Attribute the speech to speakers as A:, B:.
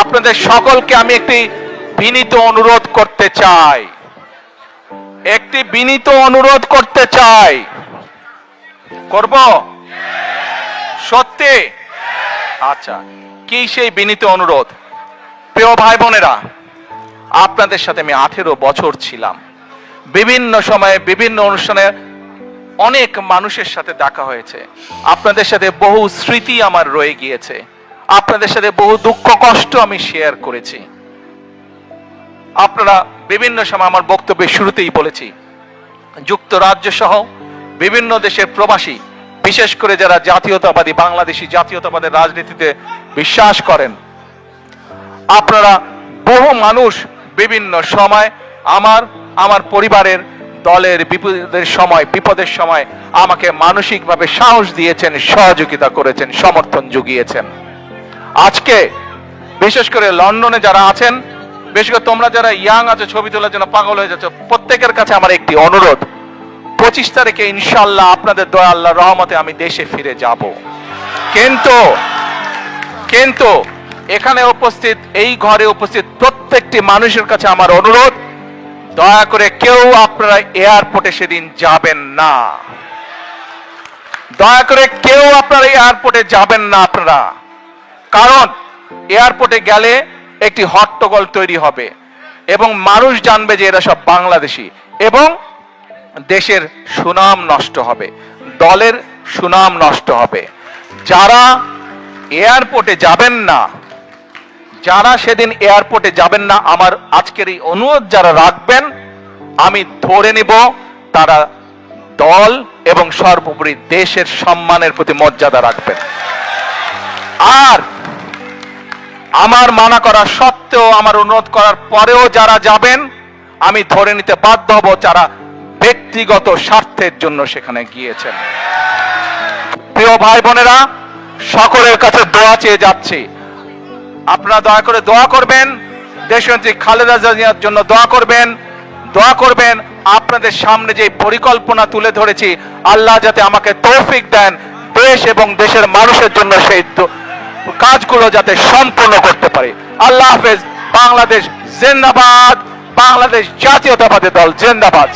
A: আপনাদের সকলকে আমি একটি বিনীত অনুরোধ করতে চাই, করব সত্যি? আচ্ছা, কি সেই বিনীত অনুরোধ? প্রিয় ভাই বোনেরা, আপনাদের সাথে আমি 18 বছর ছিলাম। বিভিন্ন সময়ে বিভিন্ন অনুষ্ঠানে অনেক মানুষের সাথে দেখা হয়েছে। আপনাদের সাথে বহু স্মৃতি আমার রয়ে গিয়েছে। আপনাদের সাথে বহু দুঃখ কষ্ট আমি শেয়ার করেছি। আপনারা বিভিন্ন সময়, আমার বক্তব্যের শুরুতেই বলেছি, যুক্তরাজ্য সহ বিভিন্ন দেশের প্রবাসী, বিশেষ করে যারা জাতীয়তাবাদী, বাংলাদেশি জাতীয়তাবাদের রাজনীতিতে বিশ্বাস করেন, আপনারা বহু মানুষ বিভিন্ন সময় আমার পরিবারের, দলের বিপদের সময় আমাকে মানসিকভাবে সাহস দিয়েছেন, সহযোগিতা করেছেন, সমর্থন জুগিয়েছেন। আজকে বিশেষ করে লন্ডনে যারা আছেন, বিশেষ করে তোমরা যারা ইয়াং আছো, ছবি তোলার জন্য পাগল হয়ে যাচ্ছ, প্রত্যেকের কাছে আমার একটি অনুরোধ, 25 তারিখে ইনশাআল্লাহ আপনাদের দয়া, আল্লাহর রহমতে আমি দেশে ফিরে যাব। কিন্তু এখানে উপস্থিত, এই ঘরে উপস্থিত প্রত্যেকটি মানুষের কাছে আমার অনুরোধ, দয়া করে কেউ আপনারা এয়ারপোর্টে সেদিন যাবেন না। দয়া করে কেউ আপনারা এয়ারপোর্টে যাবেন না আপনারা। কারণ এয়ারপোর্টে গেলে একটি হট্টগোল তৈরি হবে এবং মানুষ জানবে যে এরা সব বাংলাদেশি, এবং দেশের সুনাম নষ্ট হবে, দলের সুনাম নষ্ট হবে। যারা এয়ারপোর্টে যাবেন না, যারা সেদিন এয়ারপোর্টে যাবেন না, আমার আজকের এই অনুরোধ যারা রাখবেন, আমি ধরে নেব তারা দল এবং সর্বোপরি দেশের সম্মানের প্রতি মর্যাদা রাখবেন। আর আমার মানা করা সত্ত্বেও, আমার অনুরোধ করার পরেও যারা যাবেন, আমি ধরে নিতে বাধ্য হব যারা ব্যক্তিগত স্বার্থের জন্য সেখানে গিয়েছেন। প্রিয় ভাই বোনেরা, সকলের কাছে দোয়া চেয়ে যাচ্ছি, আপনারা দয়া করে দোয়া করবেন, দেশনেত্রী খালেদা জিয়ার জন্য দোয়া করবেন। আপনাদের সামনে যে পরিকল্পনা তুলে ধরেছি, আল্লাহ যাতে আমাকে তৌফিক দেন দেশ এবং দেশের মানুষের জন্য সেই কাজগুলো যাতে সম্পূর্ণ করতে পারি। আল্লাহ হাফেজ। বাংলাদেশ জিন্দাবাদ। বাংলাদেশ জাতীয়তাবাদী দল জিন্দাবাদ।